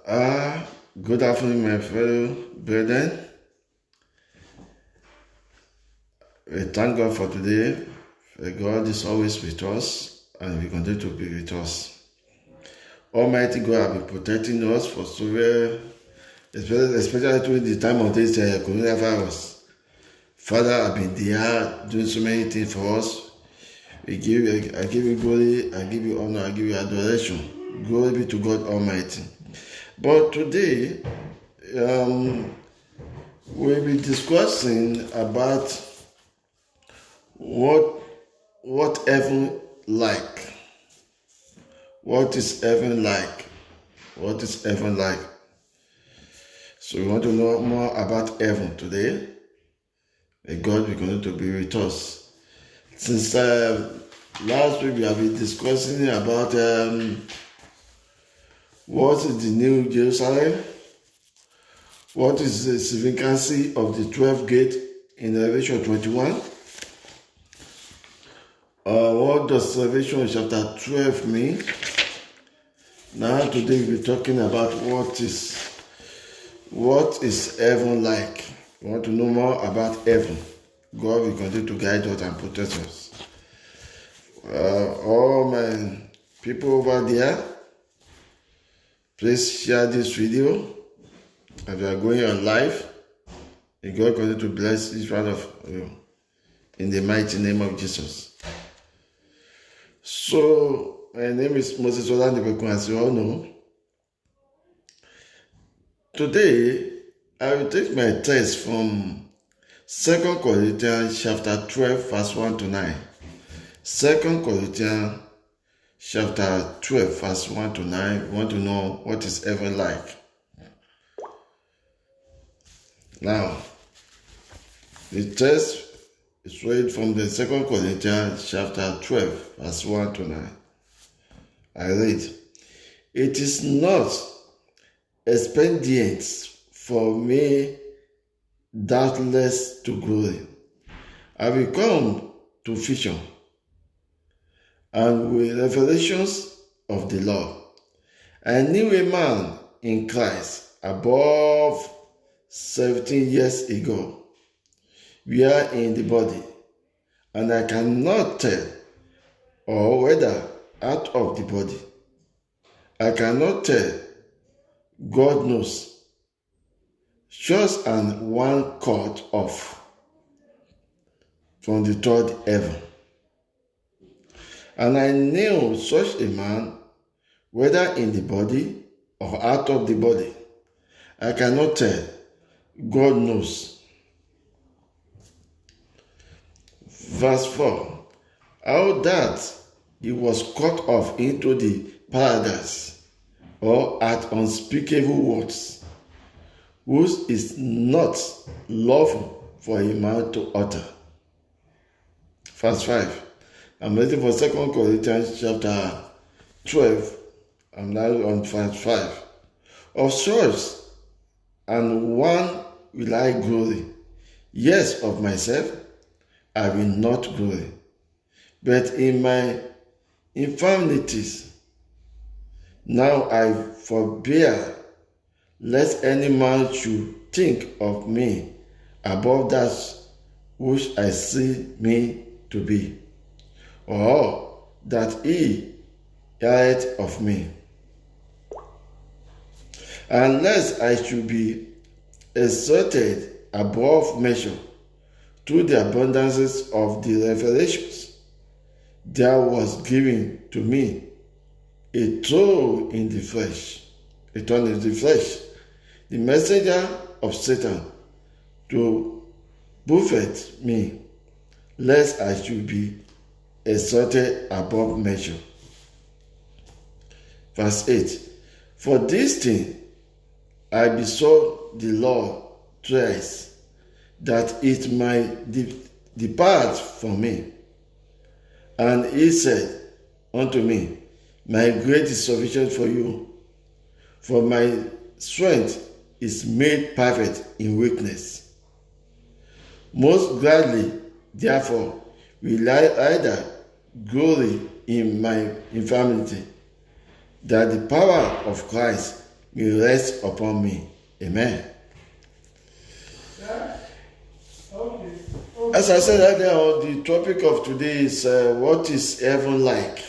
Good afternoon, my fellow brethren. We thank God for today. God is always with us and we continue to be with us. Almighty God has been protecting us for severe, especially during the time of this coronavirus. Father, I've been there doing so many things for us. I give you glory, I give you honor, I give you adoration. Glory be to God Almighty. But today, we'll be discussing about what heaven like. What is heaven like? What is heaven like? So we want to know more about heaven today. May God be going to be with us. Since last week we have been discussing about what is the New Jerusalem? What is the significance of the 12th gate in Revelation 21? What does Revelation chapter 12 mean? Now today we'll be talking about what is heaven like. We want to know more about heaven. God will continue to guide us and protect us. All my people over there, please share this video. As we are going on live, may God continue to bless each one of you in the mighty name of Jesus. So, my name is Moses Olandibekun, as you all know. Today, I will take my text from 2 Corinthians chapter 12, verse 1 to 9. 2 Corinthians chapter 12, verse 1 to 9. We want to know what is heaven like. Now, the text is read from the 2 Corinthians chapter 12, verse 1 to 9. I read, "It is not expedient for me doubtless to glory. I will come to vision and with revelations of the Lord. I knew a man in Christ above 17 years ago. We are in the body, and I cannot tell, or whether out of the body. I cannot tell, God knows. Just and one cut off from the third heaven. And I knew such a man, whether in the body or out of the body. I cannot tell, God knows." Verse 4, "How that he was cut off into the paradise, or at unspeakable words, which is not lawful for a man to utter." Verse 5, I'm reading for 2 Corinthians chapter 12, I'm now on verse 5. "Of such and one will I glory. Yes, of myself I will not glory, but in my infirmities now I forbear, lest any man should think of me above that which I see me to be, or that he heareth of me. Unless I should be exalted above measure through the abundances of the revelations, there was given to me a thorn in the flesh, the messenger of Satan, to buffet me, lest I should be exalted above measure." Verse 8, "For this thing I besought the Lord twice, that it might depart from me. And he said unto me, My grace is sufficient for you, for my strength is made perfect in weakness. Most gladly, therefore, will I either glory in my infirmity, that the power of Christ may rest upon me. Amen. As I said earlier, the topic of today is what is heaven like?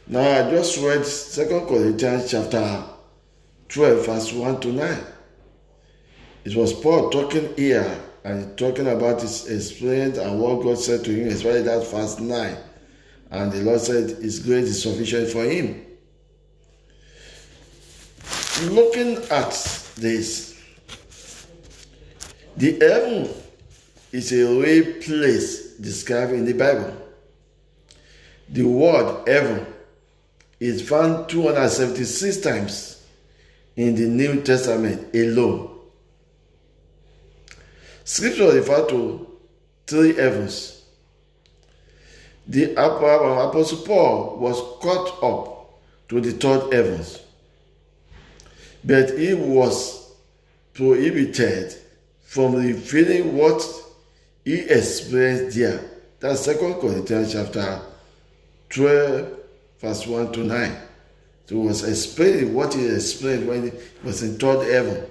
Now I just read 2 Corinthians chapter 12 verse 1 to 9. It was Paul talking here and talking about his experience and what God said to him, especially that verse 9. And the Lord said his grace is sufficient for him. Looking at this, the heaven is a real place described in the Bible. The word heaven is found 276 times in the New Testament alone. Scripture refers to 3 heavens. The Apostle Paul was caught up to the 3rd heavens, but he was prohibited from revealing what he experienced there. That's 2 Corinthians chapter 12, verse 1 to 9. So he was explaining what he explained when he was in 3rd heaven.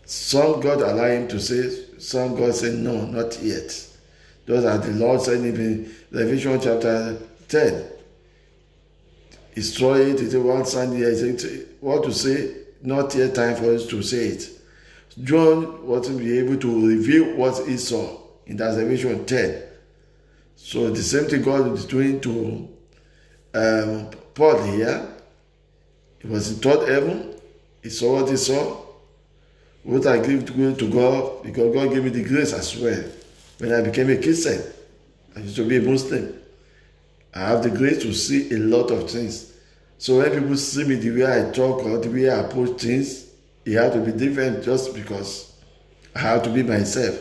Some God allowed him to say, some God said, no, not yet. Those are the Lord said in Revelation chapter 10. He saw it, he said, one Sunday, he said, what to say? Not yet time for us to say it. John wasn't be able to reveal what he saw in that Revelation 10. So the same thing God is doing to Paul here. He was in 3rd heaven. He saw what he saw. What I give to God, because God gave me the grace as well. When I became a Christian, I used to be a Muslim. I have the grace to see a lot of things. So when people see me, the way I talk or the way I approach things, it had to be different just because I have to be myself.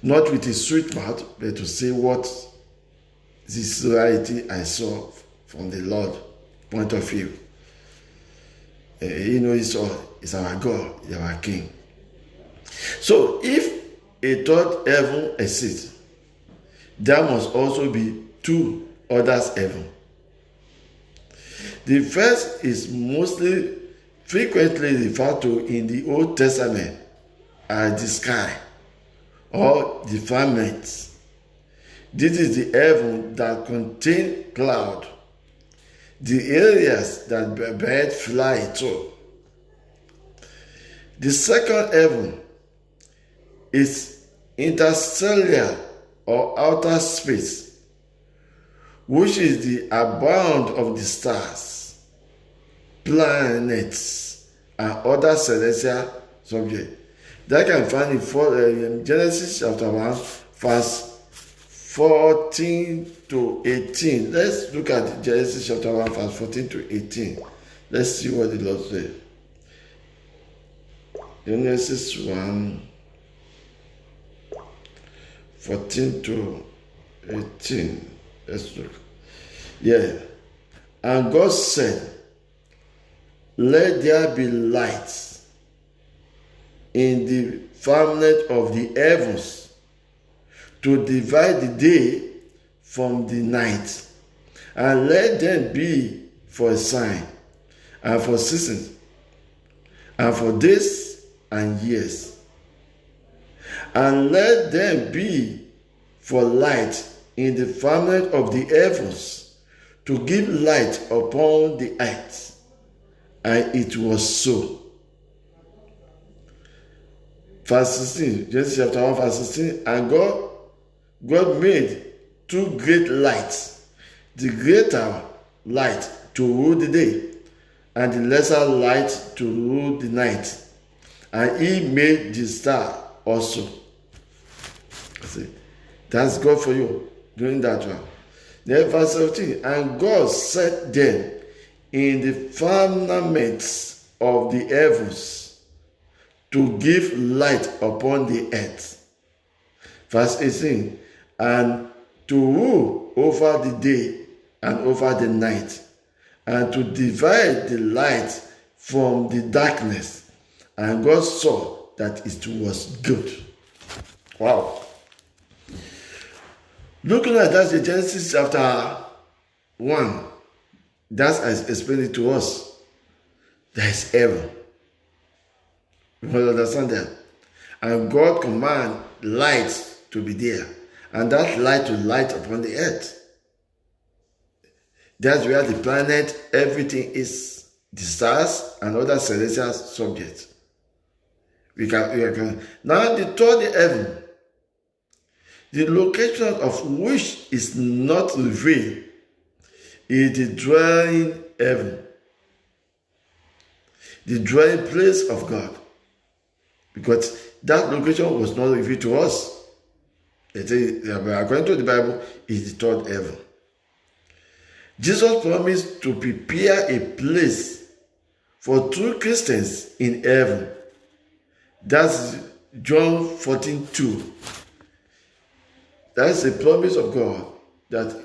Not with a sweet mouth, but to say what this reality I saw from the Lord point of view. He's our God, he's our King. So if a 3rd heaven exists, there must also be 2 others heaven. The first is mostly frequently referred to in the Old Testament as the sky or the firmament. This is the heaven that contains cloud, the areas that birds fly to. The second heaven is interstellar or outer space, which is the abound of the stars, planets, and other celestial subjects. That can find in Genesis chapter 1, verse 14 to 18. Let's look at Genesis chapter 1, verse 14 to 18. Let's see what the Lord said. Genesis 1, 14 to 18. Let's look. Yeah. And God said, let there be lights in the firmament of the heavens to divide the day from the night, and let them be for a sign, and for seasons, and for days and years, and let them be for light in the firmament of the heavens to give light upon the earth. And it was so. Verse 16, Genesis chapter 1, verse 16, and God made 2 great lights, the greater light to rule the day, and the lesser light to rule the night. And he made the star also. See, that's God for you doing that one. Then verse 17, and God set them in the firmaments of the heavens to give light upon the earth. Verse 18, and to rule over the day and over the night, and to divide the light from the darkness. And God saw that it was good. Wow. Looking at that, in Genesis chapter 1, that's explained it to us. there is heaven. You must understand that. And God command light to be there. And that light will light upon the earth. That's where the planet, everything is, the stars and other celestial subjects. We can. Now the third heaven, the location of which is not revealed, is the dwelling heaven, the dwelling place of God. Because that location was not revealed to us. According to the Bible, is the third heaven. Jesus promised to prepare a place for true Christians in heaven. That's John 14:2. That's a promise of God that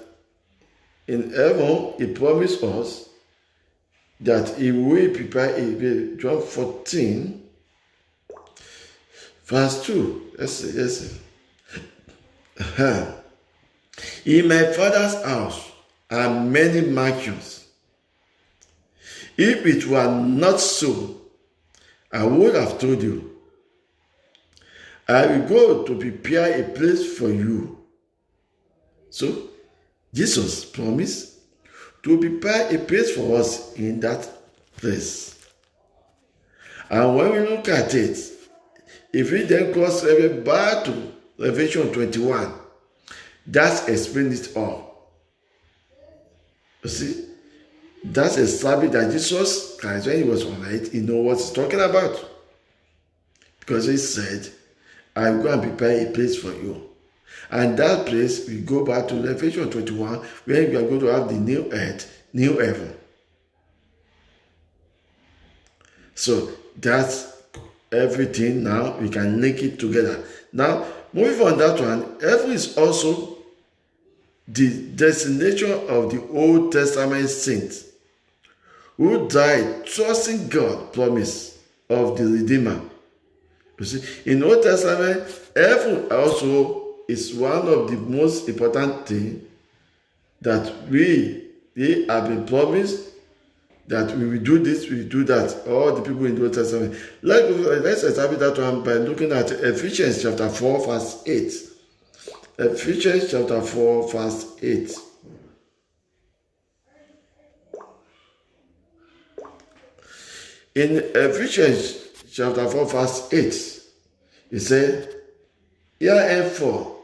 in heaven He promised us that He will prepare a place. John 14, verse 2. Yes. In my Father's house are many mansions. If it were not so, I would have told you. I will go to prepare a place for you. So, Jesus promised to prepare a place for us in that place. And when we look at it, if we then cross back to Revelation 21, that explains it all. You see, that's established that Jesus Christ, when He was on earth, He knows what He's talking about. Because He said, I will go and prepare a place for you. And that place, we go back to Revelation 21, where we are going to have the new earth, new heaven. So that's everything now. We can link it together. Now, moving on that one, heaven is also the destination of the Old Testament saints who died trusting God's promise of the Redeemer. You see, in Old Testament, heaven also is one of the most important things that they have been promised that we will do this, we will do that. All the people in the Old Testament. Let's establish that one by looking at Ephesians chapter 4, verse 8. Ephesians chapter 4, verse 8. In Ephesians chapter 4, verse 8, it says, herefore,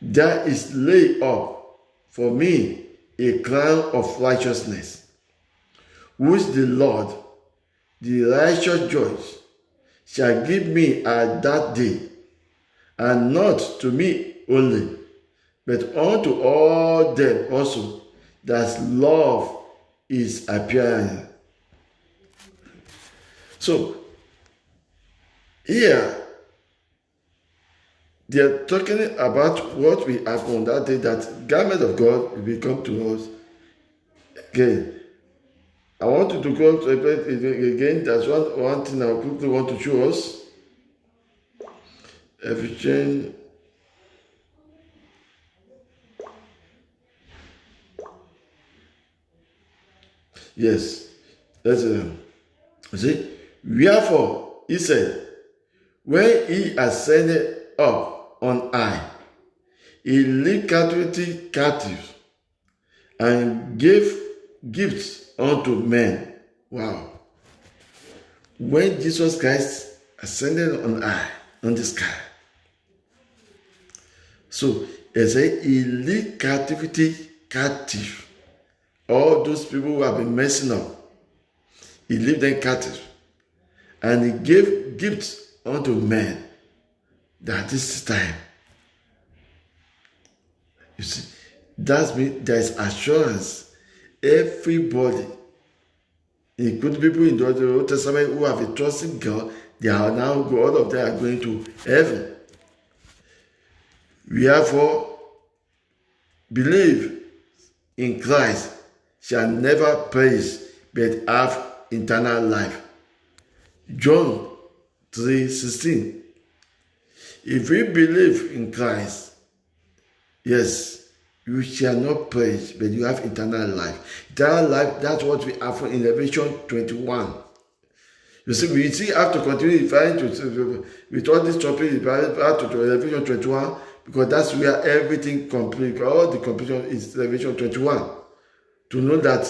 there is laid up for me a crown of righteousness, which the Lord, the righteous judge, shall give me at that day, and not to me only, but unto all them also that love is appearing. So, here, they are talking about what we have on that day, that garment of God will come to us. Again, I want you to go to again. There's one thing I quickly want to show us. Ephesians. Yes, that's see. Wherefore, he said, when He ascended up on high, He led captivity captive, and gave gifts unto men. Wow. When Jesus Christ ascended on high, on the sky, so it said He led captivity captive. All those people who have been messing up, He led them captive. And He gave gifts unto men. That is the time. You see, that means there is assurance. Everybody, including people in the Old Testament who have a trust in God, they are now, all of them are going to heaven. Wherefore, believe in Christ shall never perish, but have eternal life. John 3:16. If we believe in Christ, yes, you shall not perish, but you have eternal life. Eternal life, that's what we have in Revelation 21. You see, we still have to continue referring to with all this topic to Revelation 21, because that's where everything complete. All the completion is Revelation 21. To know that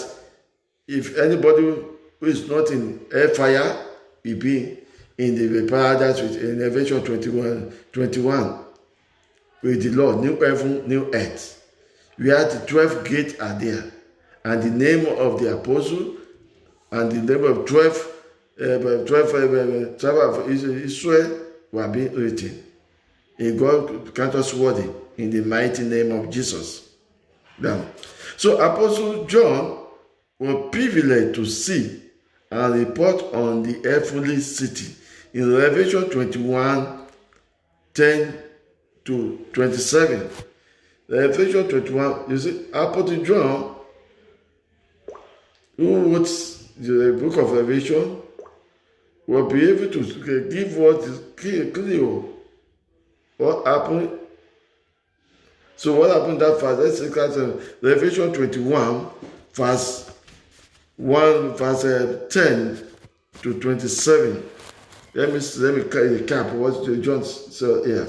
if anybody who is not in hellfire will be in the paradise in Revelation 21 with the Lord, new heaven, new earth. Where the 12 gates are there, and the name of the apostle and the name of 12 of Israel were being written. And God count us worthy in the mighty name of Jesus. Now, so Apostle John was privileged to see and report on the heavenly city in Revelation 21, 10 to 27. Revelation 21, you see, Apostle John, who wrote the book of Revelation, will be able to give what is clear. What happened? So what happened that fast? Let's look at Revelation 21, verse 10 to 27. Let me recap what John said here.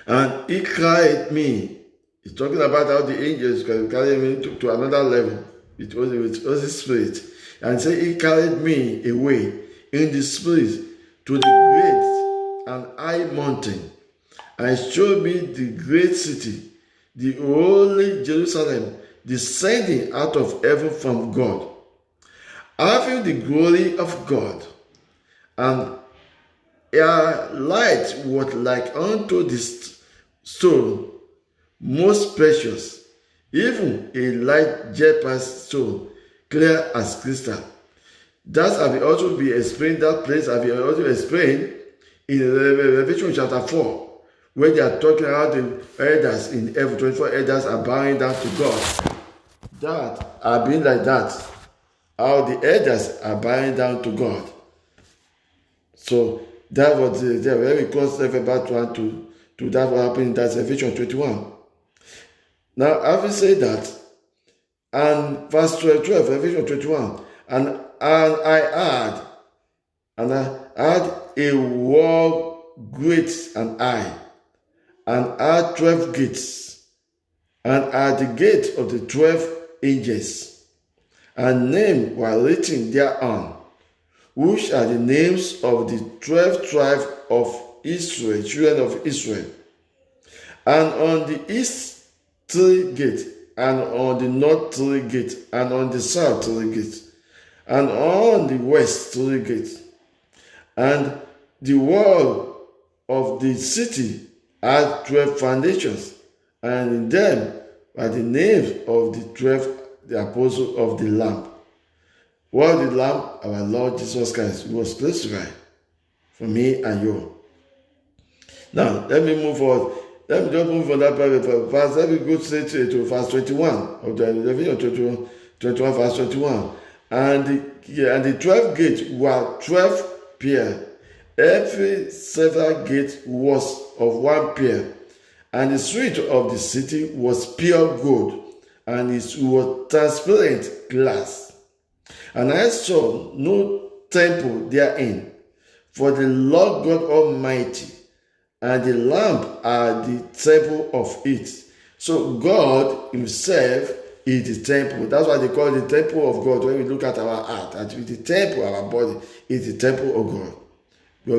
And he cried me. He's talking about how the angels can carry me to another level. It was the spirit. And say he carried me away in the spirit to the great and high mountain, and showed me the great city, the holy Jerusalem, descending out of heaven from God, having the glory of God, and her light was like unto the stone, most precious, even a light jasper stone, clear as crystal. That have also been explained, that place have been also explained in Revelation chapter 4, where they are talking about the elders in heaven, 24 elders are bowing down to God. That have been like that, how the elders are bowing down to God. So that was very close about one to that what happened in that Revelation 21. Now, having said that, and verse 12, Revelation 21, and I had a wall great and high, and had 12 gates, and at the gate of the 12 angels, and names were written thereon, which are the names of the 12 tribes of Israel, children of Israel. And on the east 3 gates, and on the north 3 gates, and on the south 3 gates, and on the west 3 gates. And the wall of the city had 12 foundations, and in them are the names of the 12, the apostles of the Lamb. What the Lamb, our Lord Jesus Christ, was crucified for me and you. Now, let me move forward. Let me just move on that verse. Let me go straight to verse 21 of the Revelation 21, verse 21. And the 12 gates were 12 pairs. Every several gate was of 1 pair. And the street of the city was pure gold, and it was transparent glass. And I saw no temple therein, for the Lord God Almighty and the Lamb are the temple of it. So God himself is the temple. That's why they call it the temple of God. When we look at our heart, the temple, our body is the temple of God. But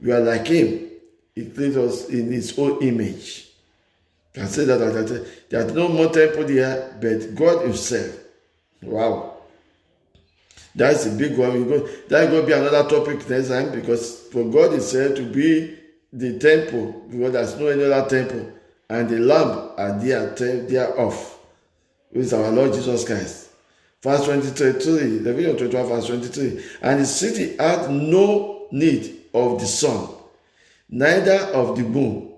we are like him. He created us in his own image. You can say that there's no more temple there, but God himself. Wow. That's a big one. That's going to be another topic next time, because for God himself to be the temple, because there's no any other temple, and the Lamb are thereof, which is our Lord Jesus Christ. Verse 23, Revelation 21, verse 23. And the city had no need of the sun, neither of the moon,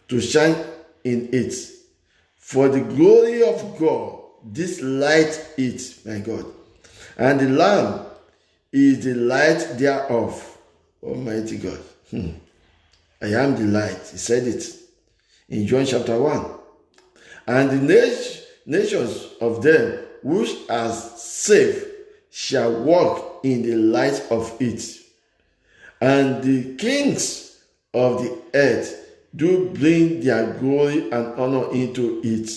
to shine in it. For the glory of God, this light it, my God. And the Lamb is the light thereof. Almighty God. I am the light. He said it in John chapter 1. And the nations of them which are safe shall walk in the light of it. And the kings of the earth do bring their glory and honor into it.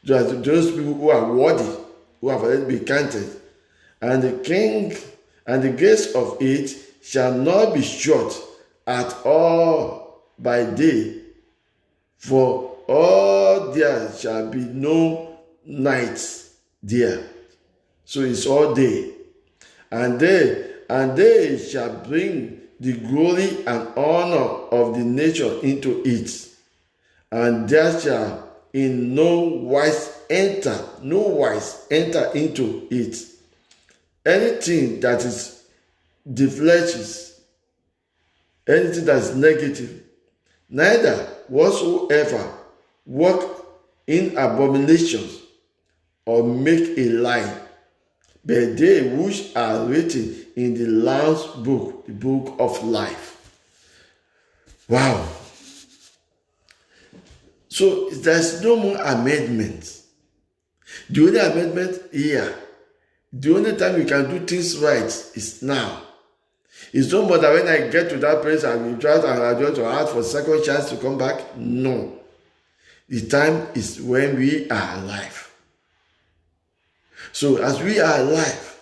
Those people who are worthy, who have already been counted. And the king and the gates of it shall not be shut at all by day, for all there shall be no night there. So it's all day. And they shall bring the glory and honor of the nation into it. And there shall in no wise enter into it anything that is the flesh, anything that is negative, neither whatsoever work in abominations or make a lie, but they which are written in the Lamb's book, the book of life. Wow. So there's no more amendments. The only amendment here, the only time we can do things right is now. It's not more that when I get to that place I will try to ask for a second chance to come back. No. The time is when we are alive. So as we are alive,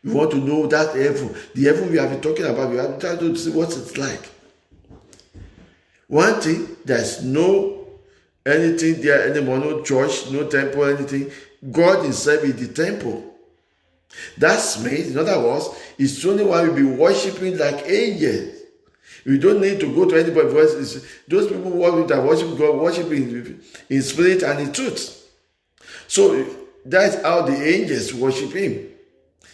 we want to know that heaven, the heaven we have been talking about, we have tried to see what it's like. One thing, there's no anything there anymore, no church, no temple, anything. God himself is the temple. That's means, in other words, it's only why we be worshiping like angels. We don't need to go to anybody because those people who worship God, worship in spirit and in truth. So that's how the angels worship him.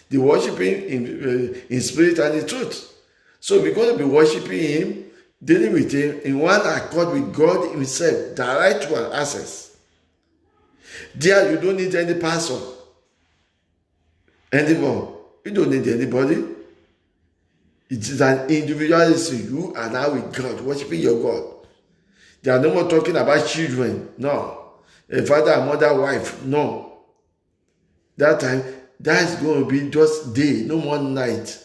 They worship him in spirit and in truth. So we're going to be worshiping him, dealing with him in one accord with God himself, direct one access. There you don't need any pastor anymore. You don't need anybody. It is an individuality. You are now with God, worshiping your God. They are no more talking about children. No. A father and mother, wife. No. That time, that is going to be just day, no more night.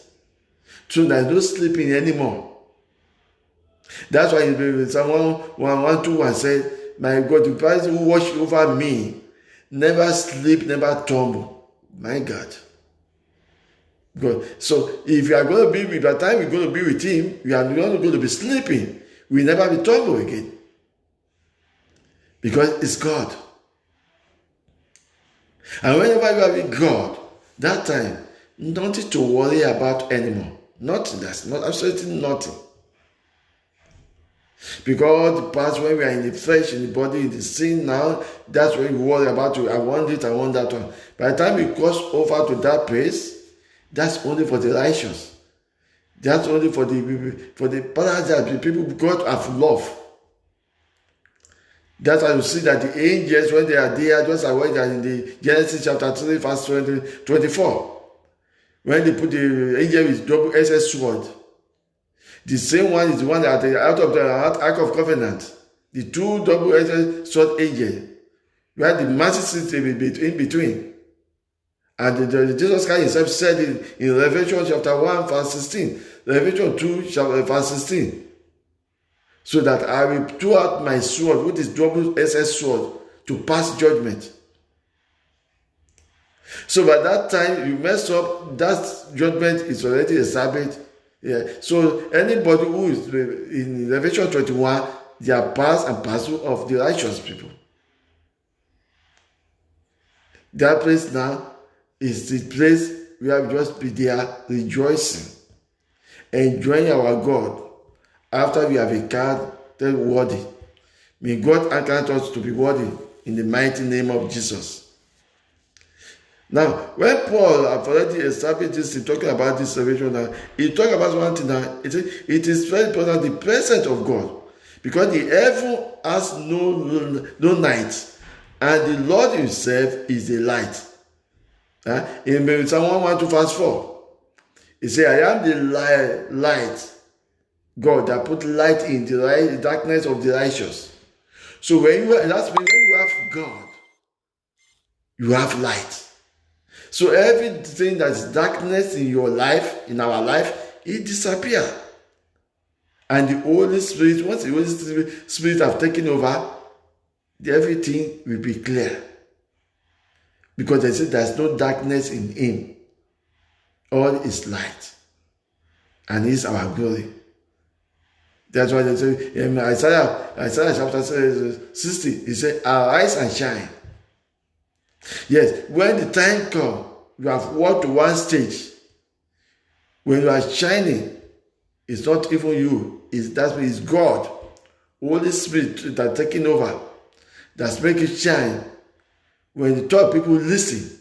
So there's no sleeping anymore. That's why someone 121 said, my God, the person who watch over me never sleep, never tumble. My God. God. So if you are going to be with, by the time we're going to be with him, we are not going to be sleeping. We will never be tumble again. Because it's God. And whenever you are with God, that time, nothing to worry about anymore. Nothing. That's not absolutely nothing. Because the past, when we are in the flesh, in the body, in the sin now, that's when we worry about it. I want it, I want that one. By the time we cross over to that place, that's only for the righteous. That's only for the paradise, the people God have love. That's why you see that the angels, when they are there, just like when they are in the Genesis chapter 3, verse 24. When they put the angel with double-edged sword, the same one is the one that out of the Ark of Covenant, the two double-edged sword angels, where the mercy seat in between. And Jesus Christ himself said it in Revelation chapter 1, verse 16, Revelation 2, verse 16. So that I will throw out my sword, which is double-edged sword, to pass judgment. So by that time, you mess up, that judgment is already established. Yeah. So anybody who is in Revelation 21, they are part and parcel of the righteous people. That place now is the place where we just be there rejoicing, enjoying our God after we have become worthy. May God grant us to be worthy in the mighty name of Jesus. Now, when Paul have already established this, he's talking about this salvation now, he talks about one thing now, it is very important, the presence of God. Because the heaven has no night, and the Lord himself is the light. In Psalm 112 verse 4, he says, I am the light, God that put light in the darkness of the righteous. So when that's when you have God, you have light. So everything that's darkness in your life, in our life, it disappears. And the Holy Spirit, once the Holy Spirit have taken over, everything will be clear. Because they say there's no darkness in him. All is light. And he's our glory. That's why they say in Isaiah chapter 60, he said, arise and shine. Yes, when the time comes, you have walked to one stage. When you are shining, it's not even you. It's God. Holy Spirit that taking over. That's making it shine. When you talk, people listen.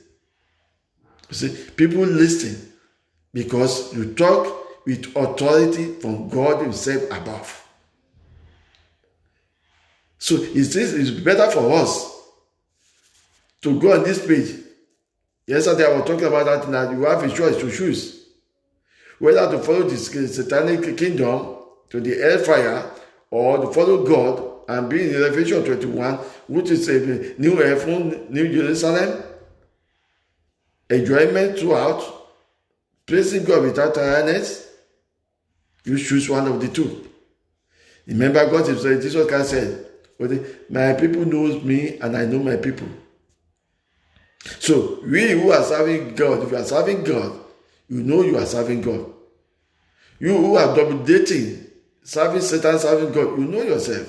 You see, people listen because you talk with authority from God himself above. So it's better for us to go on this page. Yesterday I was talking about that, now you have a choice to choose whether to follow this satanic kingdom to the hellfire or to follow God and be in Revelation 21, which is a new heaven, new Jerusalem, enjoyment throughout, praising God without tiredness. You choose one of the two. Remember, God himself, Jesus Christ said, my people knows me and I know my people. So we who are serving God, if you are serving God, you know you are serving God. You who are dominating, serving Satan, serving God, you know yourself.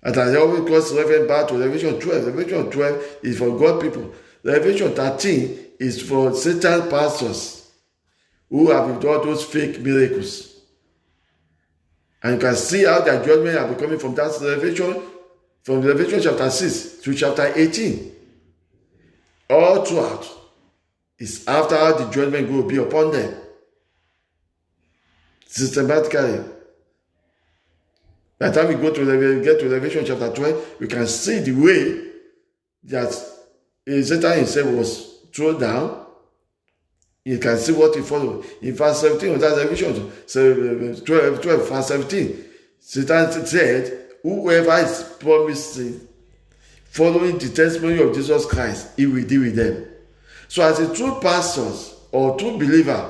And I always cross reference back to Revelation 12. Revelation 12 is for God people. Revelation 13 is for Satan pastors who have done those fake miracles. And you can see how their judgment are becoming from that Revelation, from Revelation chapter 6 to chapter 18. All throughout is after the judgment will be upon them. Systematically. By the time we get to Revelation chapter 12, we can see the way that Satan himself was thrown down. You can see what he followed. In verse 17 of that Revelation 12, verse 17, Satan said, whoever is promising, following the testimony of Jesus Christ, he will deal with them. So as a true pastor or true believer,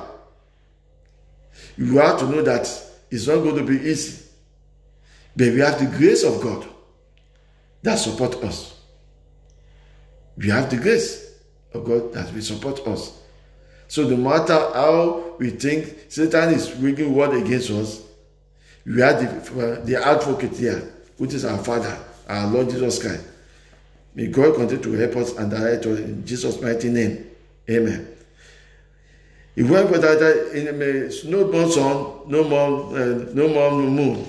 you have to know that it's not going to be easy. But we have the grace of God that supports us. We have the grace of God that will support us. So no matter how we think Satan is waging war against us, we have the advocate here, which is our Father, our Lord Jesus Christ. May God continue to help us and direct us in Jesus' mighty name. Amen. If we have that no more sun, no more moon,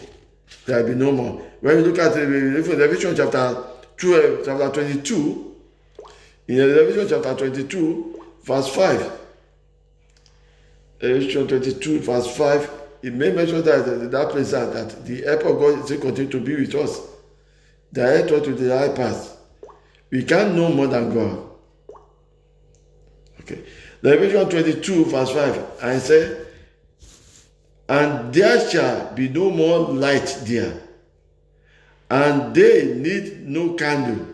there will be no more. When we look at Revelation chapter 12, chapter 22, in Revelation chapter 22, verse 5, Revelation 22, verse 5, it may mention that place that the help of God is continue to be with us. Direct us to the high path. We can't know more than God. Okay. Revelation 22, verse 5, and it said, and there shall be no more light there, and they need no candle,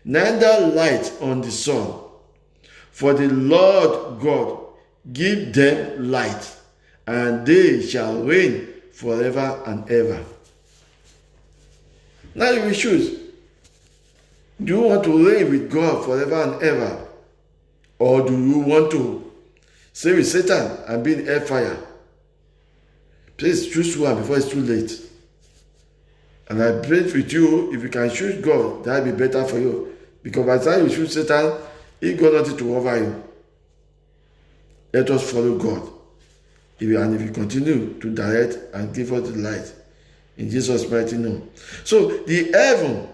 neither light on the sun, for the Lord God give them light, and they shall reign forever and ever. Now you will choose. Do you want to reign with God forever and ever? Or do you want to stay with Satan and be in hellfire? Please choose one before it's too late. And I pray with you, if you can choose God, that will be better for you. Because by the time you choose Satan, he got nothing to offer you. Let us follow God. And if you continue to direct and give us the light. In Jesus' mighty name. So the heaven.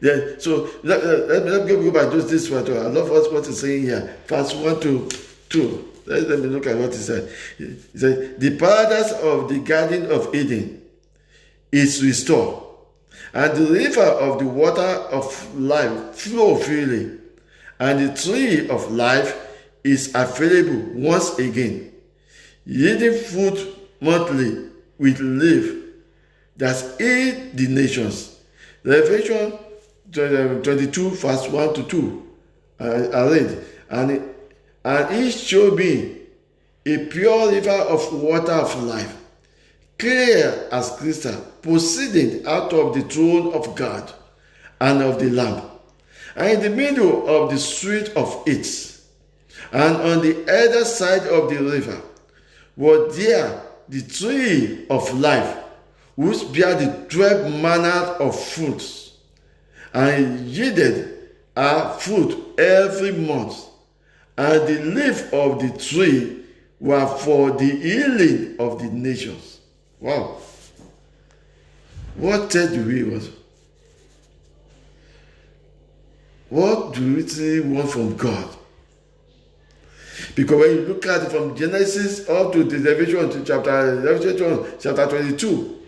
Yeah, so let me go back to this one. I love what he's saying here. Verse 1 to 2. Let me look at what he said. He said, the paradise of the Garden of Eden is restored, and the river of the water of life flow freely, and the tree of life is available once again, yielding fruit monthly with leaf that healed the nations. Revelation 22 verse 1 to 2. I read, and he showed me a pure river of water of life, clear as crystal, proceeding out of the throne of God and of the Lamb, and in the middle of the street of it, and on the other side of the river, was there the tree of life, which bear the 12 manner of fruits, and yielded her fruit every month, and the leaf of the tree were for the healing of the nations. Wow. What text do we want? What do we really want from God? Because when you look at it from Genesis up to the Revelation to chapter 22,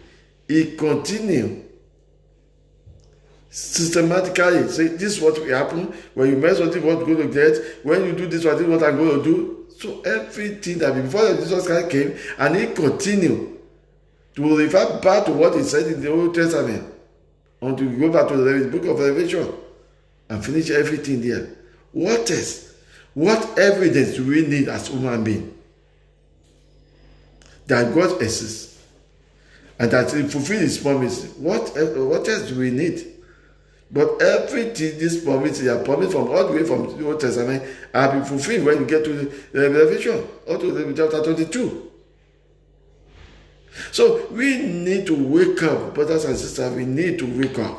it continues systematically. Say, this is what will happen. When you mess something, what you're going to get. When you do this, what I'm going to do. So everything that before Jesus Christ came, and he continued to refer back to what he said in the Old Testament until we go back to the book of Revelation and finish everything there. What else? What evidence do we need as human beings that God exists and that he fulfills his promise? What else do we need? But everything these promises are promised from all the way from the Old Testament are being fulfilled when you get to the Revelation or to chapter 22. So we need to wake up, brothers and sisters. We need to wake up.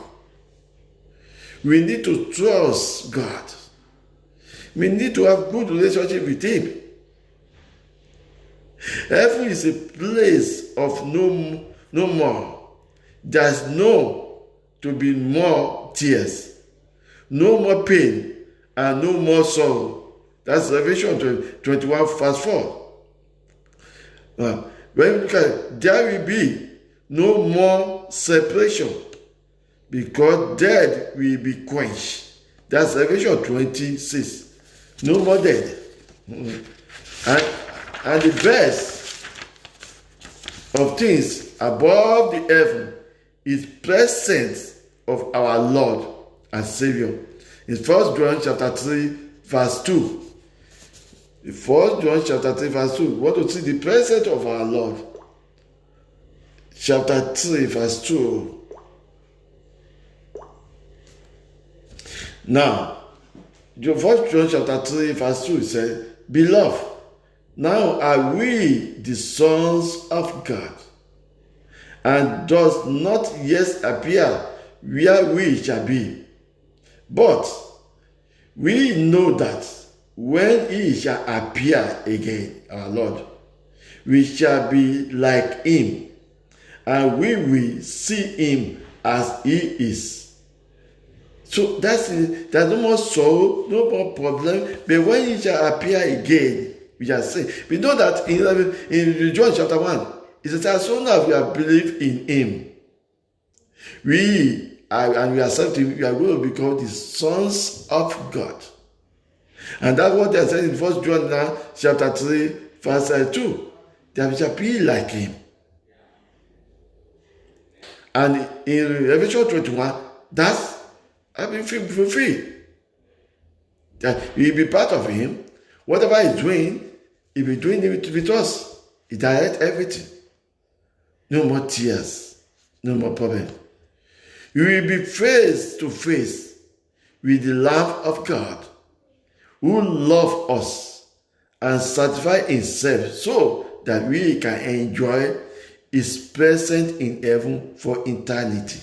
We need to trust God. We need to have good relationship with him. Heaven is a place of no more. There's no to be more tears, no more pain, and no more sorrow. That's Revelation 21 verse 4. When you look at it, there will be no more separation, because death will be quenched. That's Revelation 26. No more death. And the best of things above the heaven is presence of our Lord and Savior. In 1 John chapter 3 verse 2. In 1 John chapter 3 verse 2. We want to see the presence of our Lord. Chapter 3 verse 2. Now, 1 John chapter 3 verse 2 says, Beloved, now are we the sons of God, and does not yet appear where we shall be. But we know that when he shall appear again, our Lord, we shall be like him, and we will see him as he is. So that's it. There's no more sorrow, no more problem. But when he shall appear again, we shall see. We know that in John chapter 1, it says, as soon as we have believed in him, we accept him, we are going to become the sons of God. And that's what they said in 1 John chapter 3, verse 2. That we shall be like him. And in Revelation 21, that's been fulfilled. That we will be part of him. Whatever he's doing, he'll be doing it with us. He directs everything. No more tears. No more problem. We will be face to face with the Lamb of God, who loves us and satisfies himself so that we can enjoy his presence in heaven for eternity.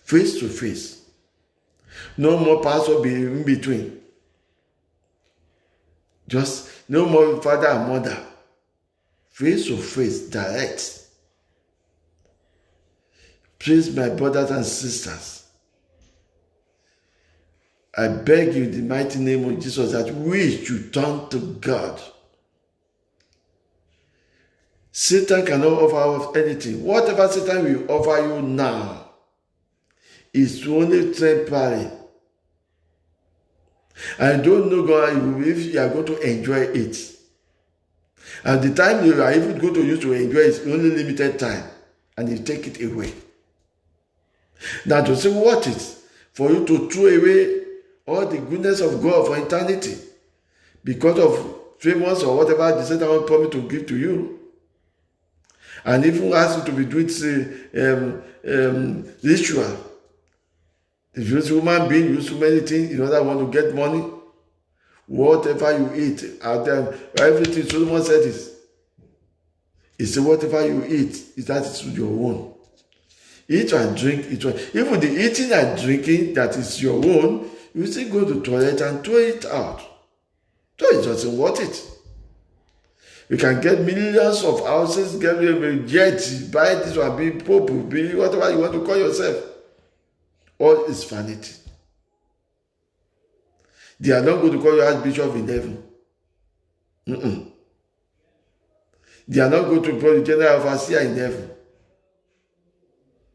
Face to face. No more pastor in between. Just no more father and mother. Face to face, direct. Please, my brothers and sisters, I beg you in the mighty name of Jesus that we should turn to God. Satan cannot offer us anything. Whatever Satan will offer you now is only temporary. I don't know God if you are going to enjoy it. And the time you are even going to use to enjoy is only limited time. and he take it away. Now to say what is for you to throw away all the goodness of God for eternity because of famous or whatever the Satan promised to give to you, and even ask you to be doing ritual. If you use human being, use so many things in order to get money, whatever you eat, everything Solomon said is, he said whatever you eat, that is your own. Eat and drink, even the eating and drinking that is your own, you still go to the toilet and throw it out. So it doesn't worth it. You can get millions of houses, get jets, buy this one, be pope, be whatever you want to call yourself. All is vanity. They are not going to call you Archbishop in heaven. They are not going to call you General Overseer in heaven.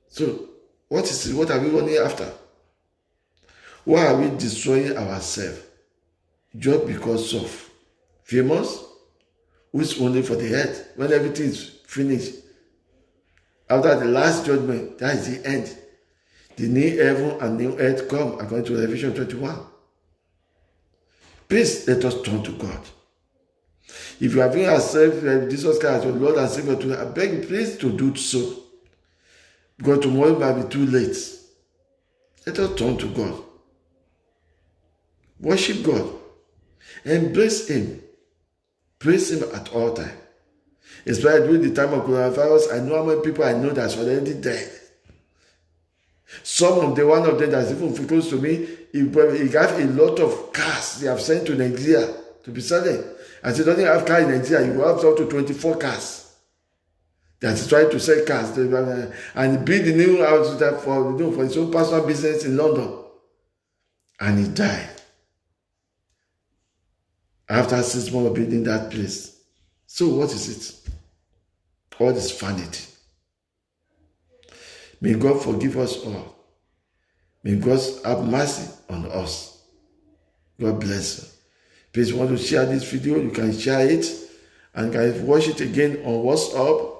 So, what are we running after? Why are we destroying ourselves? Just because of famous, which only for the earth, when everything is finished. After the last judgment, that is the end. The new heaven and new earth come, according to Revelation 21. Please let us turn to God. If you have been accepted Jesus Christ as your Lord and Savior, I beg you please to do so. Because tomorrow might be too late. Let us turn to God. Worship God. Embrace Him. Praise Him at all times. Especially during the time of coronavirus, I know how many people I know that's already dead. One of them that's even close to me, he got a lot of cars they have sent to Nigeria to be selling. And he doesn't have car in Nigeria, you have up to 24 cars. That is trying to sell cars. And build the new house for his own personal business in London. And he died. After 6 months of building that place. So what is it? All this vanity. May God forgive us all. May God have mercy on us. God bless you. Please want to share this video, you can share it and can watch it again on WhatsApp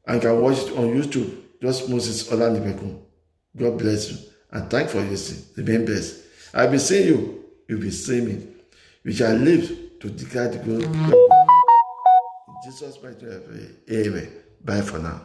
and can watch it on YouTube. Just Moses Olanipekun. God bless you and thank you for listening. Remain blessed. I'll be seeing you. You'll be seeing me. We shall live to declare the glory of God. In Jesus' mighty name, amen. Bye for now.